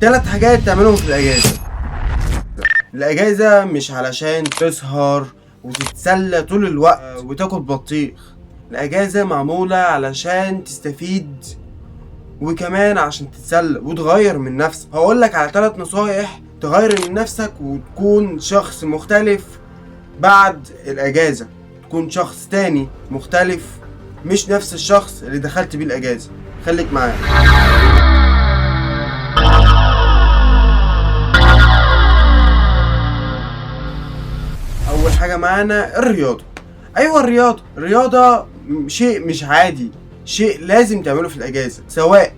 3 حاجات تعملهم في الاجازه. الاجازه مش علشان تسهر وتتسلى طول الوقت وتاكل بطيخ. الاجازه معموله علشان تستفيد وكمان عشان تتسلى وتغير من نفسك. هقولك على 3 نصايح تغير من نفسك وتكون شخص مختلف بعد الاجازه، تكون شخص تاني مختلف مش نفس الشخص اللي دخلت بيه الاجازه. خليك معايا. اول حاجه معانا الرياضه. ايوه الرياضه شيء مش عادي، شيء لازم تعمله في الاجازه، سواء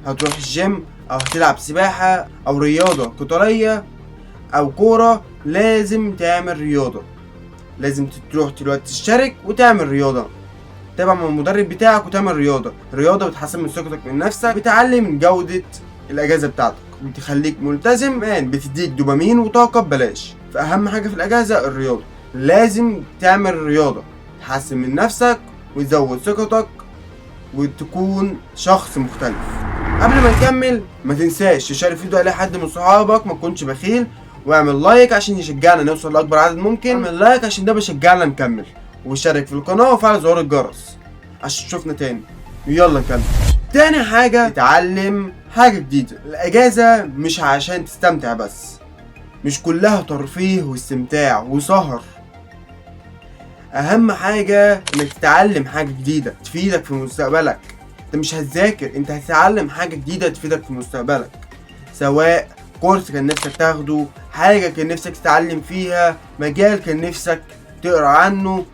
هتروح الجيم او هتلعب سباحه او رياضه قتاليه او كوره. لازم تعمل رياضه، لازم تروح دلوقتي تشترك وتعمل رياضه، تتابع مع المدرب بتاعك وتعمل رياضه بتحسن من ثقتك من نفسك، بتعلي من جوده الاجازه بتاعتك، بتخليك ملتزم، بتديك دوبامين وطاقه ببلاش. فاهم حاجه في الاجازه الرياضه، لازم تعمل رياضه تحسن من نفسك وتزود ثقتك وتكون شخص مختلف. قبل ما نكمل ما تنساش تشارك فيديو عليه حد من صحابك، ما تكونش بخيل، واعمل لايك عشان يشجعنا نوصل لاكبر عدد ممكن. اعمل لايك عشان ده بيشجعنا نكمل، واشترك في القناه وفعل زرار الجرس عشان تشوفنا تاني. يلا نكمل. تاني حاجه اتعلم حاجه جديده. الاجازه مش عشان تستمتع بس، مش كلها ترفيه واستمتاع وسهر. اهم حاجه انك تتعلم حاجه جديده تفيدك في مستقبلك. انت مش هتذاكر، انت هتتعلم حاجه جديده تفيدك في مستقبلك، سواء كورس كان نفسك تاخده، حاجه كان نفسك تتعلم فيها، مجال كان نفسك تقرا عنه،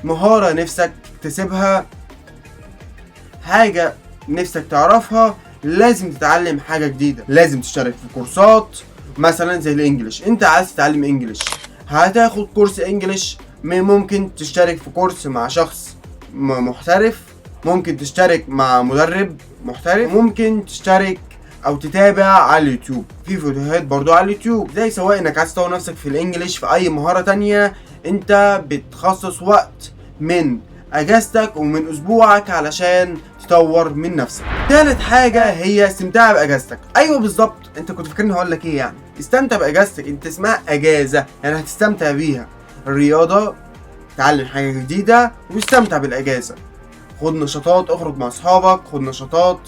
مهاره نفسك تكتسبها، حاجه نفسك تعرفها. لازم تتعلم حاجه جديده، لازم تشترك في كورسات مثلا زي الانجليش. انت عايز تتعلم انجليش، هتاخد كورس انجليش، ممكن تشترك في كورس مع شخص محترف، ممكن تشترك مع مدرب محترف، ممكن تشترك او تتابع على اليوتيوب في فيديوهات برضو على اليوتيوب. زي سواء انك عايز تطور نفسك في الانجليش في اي مهارة تانية، انت بتخصص وقت من اجازتك ومن اسبوعك علشان تطور من نفسك. تالت حاجة هي استمتاع باجازتك. ايوه بالظبط، انت كنت فاكرني هقول لك ايه؟ يعني استمتع باجازتك، انت اسمها اجازة يعني هتستمتع بيها. الرياضة تعلم حاجة جديدة واستمتع بالاجازة. خد نشاطات، اخرج مع اصحابك، خد نشاطات،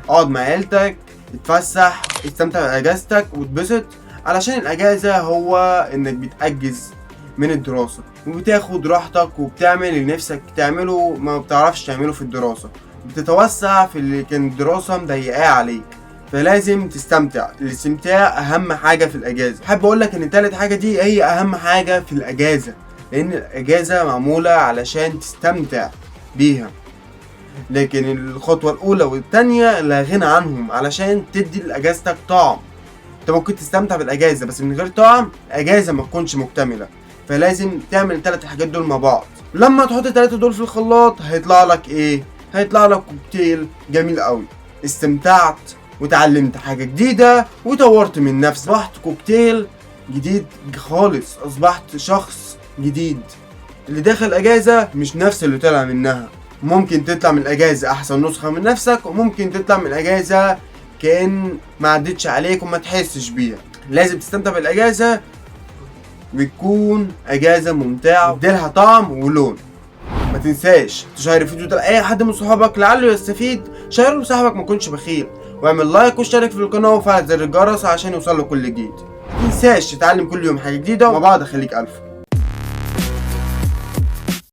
اقعد مع عيلتك، اتفسح، استمتع باجازتك واتبسط. علشان الاجازة هو انك بتأجز من الدراسة وبتاخد راحتك وبتعمل اللي نفسك تعمله ما بتعرفش تعمله في الدراسة، بتتوسع في اللي كان الدراسة مضيقاه عليك. فلازم تستمتع. الاستمتاع اهم حاجة في الاجازة. حابب اقولك ان تالت حاجة دي هي اهم حاجة في الاجازة، لان الاجازة معمولة علشان تستمتع بيها، لكن الخطوة الأولى والتانية لا غنى عنهم علشان تدي لأجازتك طعم. انت ممكن تستمتع بالأجازة بس من غير طعم الأجازة ما تكونش مكتملة. فلازم تعمل ال3 حاجات دول مع بعض. لما تحط ال3 دول في الخلاط هيطلع لك ايه؟ هيطلع لك كوكتيل جميل قوي. استمتعت وتعلمت حاجة جديدة وطورت من نفسك، اصبحت كوكتيل جديد خالص، اصبحت شخص جديد. اللي داخل أجازة مش نفس اللي طلع منها. ممكن تطلع من الاجازه احسن نسخه من نفسك، وممكن تطلع من الاجازه كأن ما عدتش عليك وما تحسش بيها. لازم تستمتع بالاجازه وتكون اجازه ممتعه وتديلها طعم ولون. ما تنساش تشير الفيديو ده لاي حد من صحابك لعله يستفيد. شيره لصاحبك، ما تكونش بخيل، واعمل لايك واشترك في القناه وفعل زر الجرس عشان يوصل له كل جديد. ما تنساش تتعلم كل يوم حاجه جديده، ومع بعض خليك الف.